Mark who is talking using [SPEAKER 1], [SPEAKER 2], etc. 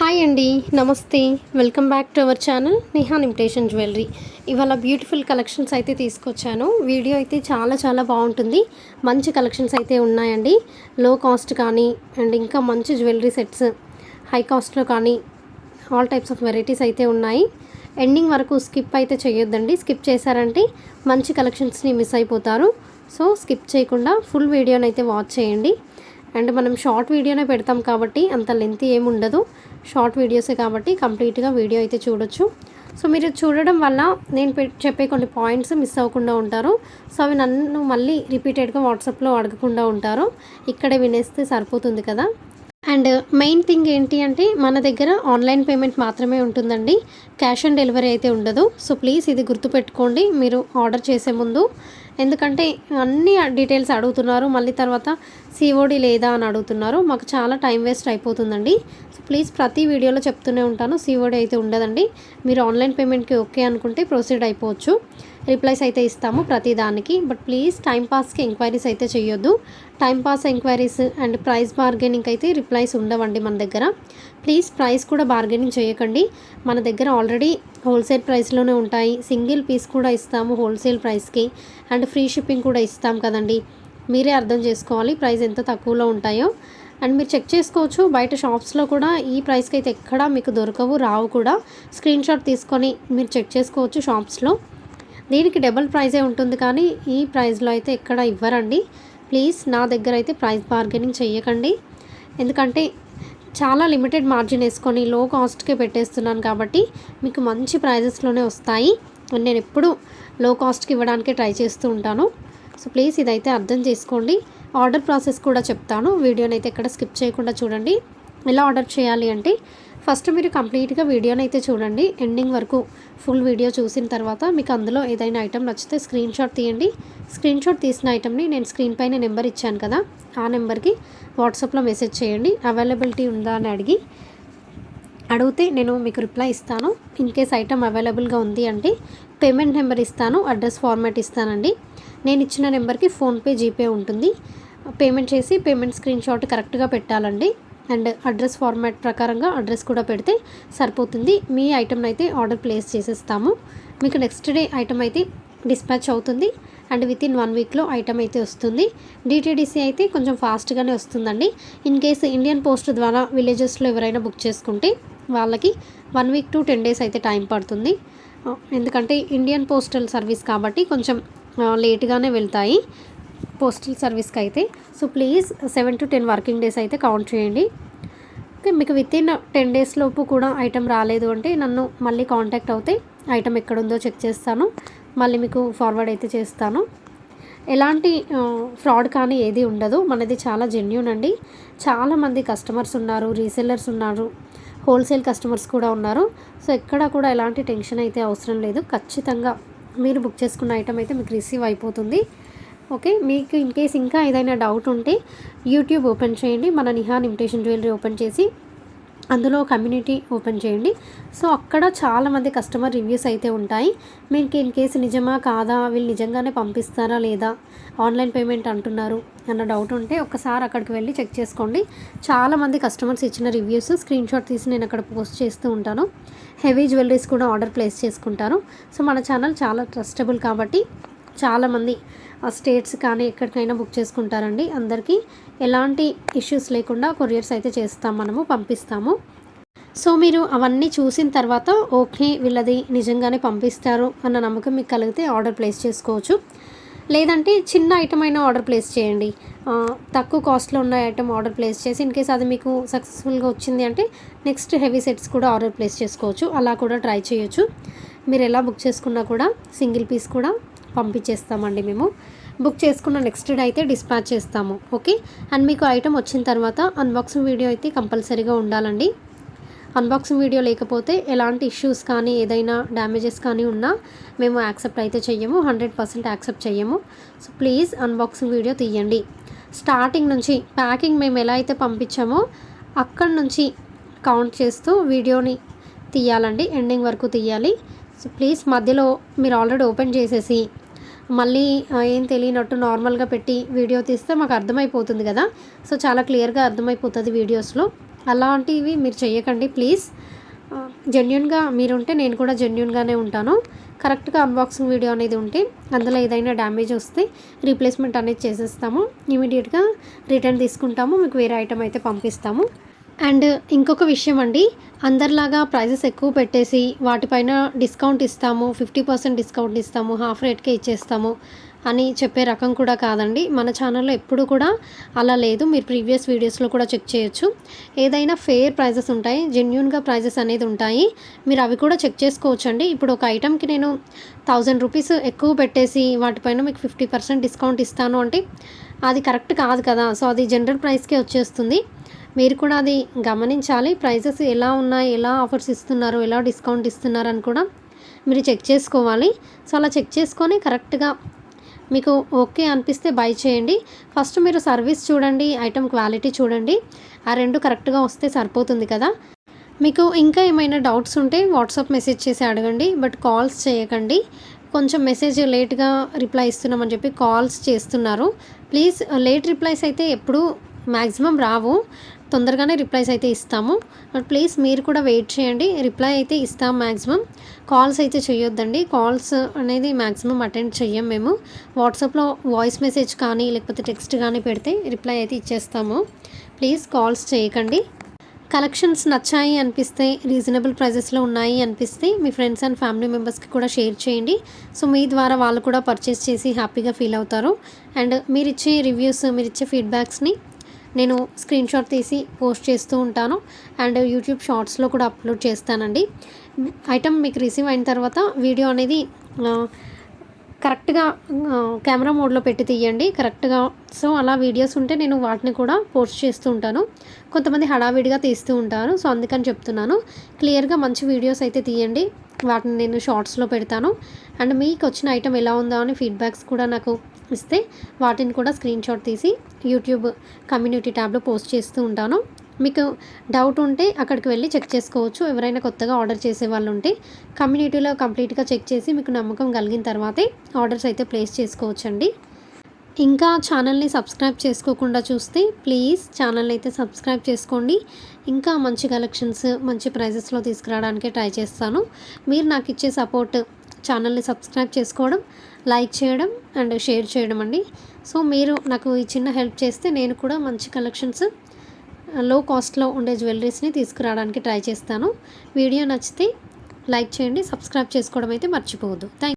[SPEAKER 1] Hi అండి, నమస్తే. Welcome back to our channel Nihan imitation jewellery. ఇవాళ బ్యూటిఫుల్ కలెక్షన్స్ అయితే తీసుకొచ్చాను. వీడియో అయితే చాలా బాగుంటుంది. మంచి కలెక్షన్స్ అయితే ఉన్నాయండి. లో కాస్ట్ కానీ అండ్ ఇంకా మంచి జ్యువెలరీ సెట్స్ హై కాస్ట్లో కానీ ఆల్ టైప్స్ ఆఫ్ వెరైటీస్ అయితే ఉన్నాయి. ఎండింగ్ వరకు స్కిప్ అయితే చేయొద్దండి. స్కిప్ చేశారంటే మంచి కలెక్షన్స్ని మిస్ అయిపోతారు. సో స్కిప్ చేయకుండా ఫుల్ వీడియోని అయితే వాచ్ చేయండి. అండ్ మనం షార్ట్ వీడియోనే పెడతాం కాబట్టి అంత లెంత్ ఏమి ఉండదు. షార్ట్ వీడియోసే కాబట్టి కంప్లీట్గా వీడియో అయితే చూడొచ్చు. సో మీరు చూడడం వల్ల నేను చెప్పే కొన్ని పాయింట్స్ మిస్ అవ్వకుండా ఉంటారు. సో అవి నన్ను మళ్ళీ రిపీటెడ్గా వాట్సాప్లో అడగకుండా ఉంటారు. ఇక్కడే వినేస్తే సరిపోతుంది కదా. అండ్ మెయిన్ థింగ్ ఏంటి అంటే మన దగ్గర ఆన్లైన్ పేమెంట్ మాత్రమే ఉంటుందండి. క్యాష్ ఆన్ డెలివరీ అయితే ఉండదు. సో ప్లీజ్ ఇది గుర్తుపెట్టుకోండి మీరు ఆర్డర్ చేసే ముందు. ఎందుకంటే అన్ని డీటెయిల్స్ అడుగుతున్నారు, మళ్ళీ తర్వాత సిఓడి లేదా అని అడుగుతున్నారు. మాకు చాలా టైం వేస్ట్ అయిపోతుందండి. సో ప్లీజ్ ప్రతి వీడియోలో చెప్తూనే ఉంటాను, సిఓడి అయితే ఉండదండి. మీరు ఆన్లైన్ పేమెంట్కి ఓకే అనుకుంటే ప్రొసీడ్ అయిపోవచ్చు. రిప్లైస్ అయితే ఇస్తాము ప్రతి దానికి. బట్ ప్లీజ్ టైంపాస్కి ఎంక్వైరీస్ అయితే చేయొద్దు. Timepass enquiries and price bargaining అయితే రిప్లైస్ ఉండవండి మన దగ్గర. ప్లీజ్ ప్రైస్ కూడా బార్గెనింగ్ చేయకండి. మన దగ్గర ఆల్రెడీ హోల్సేల్ ప్రైస్లోనే ఉంటాయి. సింగిల్ పీస్ కూడా ఇస్తాము హోల్సేల్ ప్రైస్కి. అండ్ ఫ్రీ షిప్పింగ్ కూడా ఇస్తాం కదండి. మీరే అర్థం చేసుకోవాలి ప్రైస్ ఎంత తక్కువలో ఉంటాయో. అండ్ మీరు చెక్ చేసుకోవచ్చు, బయట షాప్స్లో కూడా ఈ ప్రైస్కి అయితే ఎక్కడా మీకు దొరకవు, రావు కూడా. స్క్రీన్ షాట్ తీసుకొని మీరు చెక్ చేసుకోవచ్చు షాప్స్లో. దీనికి డబుల్ ప్రైజే ఉంటుంది కానీ ఈ ప్రైస్లో అయితే ఎక్కడ ఇవ్వరండి. ప్లీజ్ నా దగ్గర అయితే ప్రైస్ బార్గెనింగ్ చేయకండి. ఎందుకంటే చాలా లిమిటెడ్ మార్జిన్ వేసుకొని లో కాస్ట్కే పెట్టేస్తున్నాను కాబట్టి మీకు మంచి ప్రైజెస్లోనే వస్తాయి. నేను ఎప్పుడు లో కాస్ట్కి ఇవ్వడానికే ట్రై చేస్తూ ఉంటాను. సో ప్లీజ్ ఇదైతే అర్థం చేసుకోండి. ఆర్డర్ ప్రాసెస్ కూడా చెప్తాను. వీడియోని అయితే ఎక్కడ స్కిప్ చేయకుండా చూడండి. ఎలా ఆర్డర్ చేయాలి అంటే ఫస్ట్ మీరు కంప్లీట్గా వీడియోని అయితే చూడండి. ఎండింగ్ వరకు ఫుల్ వీడియో చూసిన తర్వాత మీకు అందులో ఏదైనా ఐటెం నచ్చితే స్క్రీన్ షాట్ తీయండి. స్క్రీన్ షాట్ తీసిన ఐటెంని నేను స్క్రీన్ పైన నెంబర్ ఇచ్చాను కదా, ఆ నెంబర్కి వాట్సాప్లో మెసేజ్ చేయండి. అవైలబిలిటీ ఉందా అని అడిగితే నేను మీకు రిప్లై ఇస్తాను. ఇన్ కేస్ ఐటెం అవైలబుల్గా ఉంది అంటే పేమెంట్ నెంబర్ ఇస్తాను, అడ్రస్ ఫార్మాట్ ఇస్తానండి. నేను ఇచ్చిన నెంబర్కి ఫోన్పే, జీపే ఉంటుంది. పేమెంట్ చేసి పేమెంట్ స్క్రీన్ షాట్ కరెక్ట్గా పెట్టాలండి. అండ్ అడ్రస్ ఫార్మాట్ ప్రకారంగా అడ్రస్ కూడా పెడితే సరిపోతుంది. మీ ఐటెంని అయితే ఆర్డర్ ప్లేస్ చేసేస్తాము. మీకు నెక్స్ట్ డే ఐటెం అయితే డిస్పాచ్ అవుతుంది. అండ్ వితిన్ 1 వీక్లో ఐటెం అయితే వస్తుంది. డిటీడీసీ అయితే కొంచెం ఫాస్ట్గానే వస్తుందండి. ఇన్ కేసు ఇండియన్ పోస్ట్ ద్వారా విలేజెస్లో ఎవరైనా బుక్ చేసుకుంటే వాళ్ళకి 1 వీక్ to 10 days అయితే టైం పడుతుంది. ఎందుకంటే ఇండియన్ పోస్టల్ సర్వీస్ కాబట్టి కొంచెం లేట్గానే వెళ్తాయి పోస్టల్ సర్వీస్కి అయితే. So please 7 to 10 working days అయితే కౌంట్ చేయండి. ఓకే, మీకు వితిన్ 10 days లోపు కూడా ఐటెం రాలేదు అంటే నన్ను మళ్ళీ కాంటాక్ట్ అవుతే ఐటెం ఎక్కడుందో చెక్ చేస్తాను, మళ్ళీ మీకు ఫార్వర్డ్ అయితే చేస్తాను. ఎలాంటి ఫ్రాడ్ కానీ ఏది ఉండదు. మనది చాలా జెన్యూన్ అండి. చాలామంది కస్టమర్స్ ఉన్నారు, రీసెల్లర్స్ ఉన్నారు, హోల్సేల్ కస్టమర్స్ కూడా ఉన్నారు. సో ఎక్కడ కూడా ఎలాంటి టెన్షన్ అయితే అవసరం లేదు. ఖచ్చితంగా మీరు బుక్ చేసుకున్న ఐటెం అయితే మీకు రిసీవ్ అయిపోతుంది. ఓకే, మీకు ఇన్ కేస్ ఇంకా ఏదైనా డౌట్ ఉంటే యూట్యూబ్ ఓపెన్ చేయండి. మన నిహాన్ ఇమిటేషన్ జ్యువెలరీ ఓపెన్ చేసి అందులో కమ్యూనిటీ ఓపెన్ చేయండి. సో అక్కడ చాలామంది కస్టమర్ రివ్యూస్ అయితే ఉంటాయి. మీకు ఇన్ కేసు నిజమా కాదా, వీళ్ళు నిజంగానే పంపిస్తారా లేదా, ఆన్లైన్ పేమెంట్ అంటున్నారు అన్న డౌట్ ఉంటే ఒక్కసారి అక్కడికి వెళ్ళి చెక్ చేసుకోండి. చాలామంది కస్టమర్స్ ఇచ్చిన రివ్యూస్ స్క్రీన్ షాట్ తీసి నేను అక్కడ పోస్ట్ చేస్తూ ఉంటాను. హెవీ జ్యువెలరీస్ కూడా ఆర్డర్ ప్లేస్ చేసుకుంటారు. సో మన ఛానల్ చాలా ట్రస్టబుల్ కాబట్టి చాలామంది స్టేట్స్ కానీ ఎక్కడికైనా బుక్ చేసుకుంటారండి. అందరికీ ఎలాంటి ఇష్యూస్ లేకుండా కొరియర్స్ అయితే చేస్తాం, మనము పంపిస్తాము. సో మీరు అవన్నీ చూసిన తర్వాత ఓకే వీళ్ళది నిజంగానే పంపిస్తారు అన్న నమ్మకం మీకు కలిగితే ఆర్డర్ ప్లేస్ చేసుకోవచ్చు. లేదంటే చిన్న ఐటమ్ అయినా ఆర్డర్ ప్లేస్ చేయండి. తక్కువ కాస్ట్లో ఉన్న ఐటమ్ ఆర్డర్ ప్లేస్ చేసి ఇన్ కేస్ అది మీకు సక్సెస్ఫుల్గా వచ్చింది అంటే నెక్స్ట్ హెవీ సెట్స్ కూడా ఆర్డర్ ప్లేస్ చేసుకోవచ్చు. అలా కూడా ట్రై చేయొచ్చు. మీరు ఎలా బుక్ చేసుకున్నా కూడా సింగిల్ పీస్ కూడా పంపించేస్తామండి. మేము బుక్ చేసుకున్న నెక్స్ట్ డే అయితే డిస్పాచ్ చేస్తాము. ఓకే, అండ్ మీకు ఐటెం వచ్చిన తర్వాత అన్బాక్సింగ్ వీడియో అయితే కంపల్సరీగా ఉండాలండి. అన్బాక్సింగ్ వీడియో లేకపోతే ఎలాంటి ఇష్యూస్ కానీ ఏదైనా డ్యామేజెస్ కానీ ఉన్నా మేము యాక్సెప్ట్ అయితే చెయ్యము, 100% యాక్సెప్ట్ చెయ్యము. సో ప్లీజ్ అన్బాక్సింగ్ వీడియో తీయండి. స్టార్టింగ్ నుంచి ప్యాకింగ్ మేము ఎలా అయితే పంపించామో అక్కడి నుంచి కౌంట్ చేస్తూ వీడియోని తీయాలండి, ఎండింగ్ వరకు తీయాలి. సో ప్లీజ్ మధ్యలో మీరు ఆల్రెడీ ఓపెన్ చేసేసి మళ్ళీ ఏం తెలియనట్టు నార్మల్గా పెట్టి వీడియో తీస్తే మాకు అర్థమైపోతుంది కదా. సో చాలా క్లియర్గా అర్థమైపోతుంది వీడియోస్లో. అలాంటివి మీరు చెయ్యకండి ప్లీజ్. జెన్యూన్గా మీరుంటే నేను కూడా జెన్యూన్గానే ఉంటాను. కరెక్ట్గా అన్బాక్సింగ్ వీడియో అనేది ఉంటే అందులో ఏదైనా డ్యామేజ్ వస్తే రీప్లేస్మెంట్ అనేది చేసేస్తాము. ఇమీడియట్గా రిటర్న్ తీసుకుంటాము, మీకు వేరే ఐటమ్ అయితే పంపిస్తాము. అండ్ ఇంకొక విషయం అండి, అందరిలాగా ప్రైజెస్ ఎక్కువ పెట్టేసి వాటిపైన డిస్కౌంట్ ఇస్తాము, 50% డిస్కౌంట్ ఇస్తాము, హాఫ్ రేట్కే ఇచ్చేస్తాము అని చెప్పే రకం కూడా కాదండి. మన ఛానల్లో ఎప్పుడు కూడా అలా లేదు. మీరు ప్రీవియస్ వీడియోస్లో కూడా చెక్ చేయొచ్చు. ఏదైనా ఫెయిర్ ప్రైజెస్ ఉంటాయి, జెన్యూన్గా ప్రైజెస్ అనేది ఉంటాయి. మీరు అవి కూడా చెక్ చేసుకోవచ్చండి. ఇప్పుడు ఒక ఐటమ్కి నేను 1000 రూపీస్ ఎక్కువ పెట్టేసి వాటిపైన మీకు 50% డిస్కౌంట్ ఇస్తాను అంటే అది కరెక్ట్ కాదు కదా. సో అది జనరల్ ప్రైస్కే వచ్చేస్తుంది. మీరు కూడా అది గమనించాలి. ప్రైజెస్ ఎలా ఉన్నాయి, ఎలా ఆఫర్స్ ఇస్తున్నారు, ఎలా డిస్కౌంట్ ఇస్తున్నారు అని కూడా మీరు చెక్ చేసుకోవాలి. సో అలా చెక్ చేసుకొని కరెక్ట్గా మీకు ఓకే అనిపిస్తే బై చేయండి. ఫస్ట్ మీరు సర్వీస్ చూడండి, ఐటమ్ క్వాలిటీ చూడండి. ఆ రెండు కరెక్ట్గా వస్తే సరిపోతుంది కదా. మీకు ఇంకా ఏమైనా డౌట్స్ ఉంటే వాట్సాప్ మెసేజ్ చేసి అడగండి, బట్ కాల్స్ చేయకండి. కొంచెం మెసేజ్ లేట్గా రిప్లై ఇస్తున్నామని చెప్పి కాల్స్ చేస్తున్నారు. ప్లీజ్ లేట్ రిప్లైస్ అయితే ఎప్పుడు మ్యాక్సిమం రావు, తొందరగానే రిప్లైస్ అయితే ఇస్తాము. బట్ ప్లీజ్ మీరు కూడా వెయిట్ చేయండి, రిప్లై అయితే ఇస్తాం మ్యాక్సిమం. కాల్స్ అయితే చేయొద్దండి, కాల్స్ అనేది మ్యాక్సిమం అటెండ్ చెయ్యం మేము. వాట్సాప్లో వాయిస్ మెసేజ్ కానీ లేకపోతే టెక్స్ట్ కానీ పెడితే రిప్లై అయితే ఇచ్చేస్తాము. ప్లీజ్ కాల్స్ చేయకండి. కలెక్షన్స్ నచ్చాయి అనిపిస్తే, రీజనబుల్ ప్రైజెస్లో ఉన్నాయి అనిపిస్తే మీ ఫ్రెండ్స్ అండ్ ఫ్యామిలీ మెంబర్స్కి కూడా షేర్ చేయండి. సో మీ ద్వారా వాళ్ళు కూడా పర్చేస్ చేసి హ్యాపీగా ఫీల్ అవుతారు. అండ్ మీరు ఇచ్చే రివ్యూస్, మీరు ఇచ్చే ఫీడ్బ్యాక్స్ని నేను స్క్రీన్ షాట్ తీసి పోస్ట్ చేస్తూ ఉంటాను. అండ్ యూట్యూబ్ షార్ట్స్లో కూడా అప్లోడ్ చేస్తానండి. ఐటమ్ మీకు రిసీవ్ అయిన తర్వాత వీడియో అనేది కరెక్ట్గా కెమెరా మోడ్లో పెట్టి తీయండి కరెక్ట్గా. సో అలా వీడియోస్ ఉంటే నేను వాటిని కూడా పోస్ట్ చేస్తూ ఉంటాను. కొంతమంది హడావిడిగా తీస్తూ ఉంటారు, సో అందుకని చెప్తున్నాను. క్లియర్గా మంచి వీడియోస్ అయితే తీయండి, వాటిని నేను షార్ట్స్లో పెడతాను. అండ్ మీకు వచ్చిన ఐటమ్ ఎలా ఉందో అని ఫీడ్బ్యాక్స్ కూడా నాకు ఇస్తే వాటిని కూడా స్క్రీన్ షాట్ తీసి యూట్యూబ్ కమ్యూనిటీ ట్యాబ్లో పోస్ట్ చేస్తూ ఉంటాను. మీకు డౌట్ ఉంటే అక్కడికి వెళ్ళి చెక్ చేసుకోవచ్చు. ఎవరైనా కొత్తగా ఆర్డర్ చేసే వాళ్ళు ఉంటే కమ్యూనిటీలో కంప్లీట్గా చెక్ చేసి మీకు నమ్మకం కలిగిన తర్వాతే ఆర్డర్స్ అయితే ప్లేస్ చేసుకోవచ్చండి. ఇంకా ఛానల్ని సబ్స్క్రైబ్ చేసుకోకుండా చూస్తే ప్లీజ్ ఛానల్ని అయితే సబ్స్క్రైబ్ చేసుకోండి. ఇంకా మంచి కలెక్షన్స్, మంచి ప్రైజెస్లో తీసుకురావడానికే ట్రై చేస్తాను. మీరు నాకు ఇచ్చే సపోర్ట్ ఛానల్ని సబ్స్క్రైబ్ చేసుకోవడం, లైక్ చేయడం అండ్ షేర్ చేయడం అండి. సో మీరు నాకు ఈ చిన్న హెల్ప్ చేస్తే నేను కూడా మంచి కలెక్షన్స్, లో కాస్ట్లో ఉండే జ్యువెలరీస్ని తీసుకురావడానికి ట్రై చేస్తాను. వీడియో నచ్చితే లైక్ చేయండి, సబ్స్క్రైబ్ చేసుకోవడం అయితే మర్చిపోవద్దు. థ్యాంక్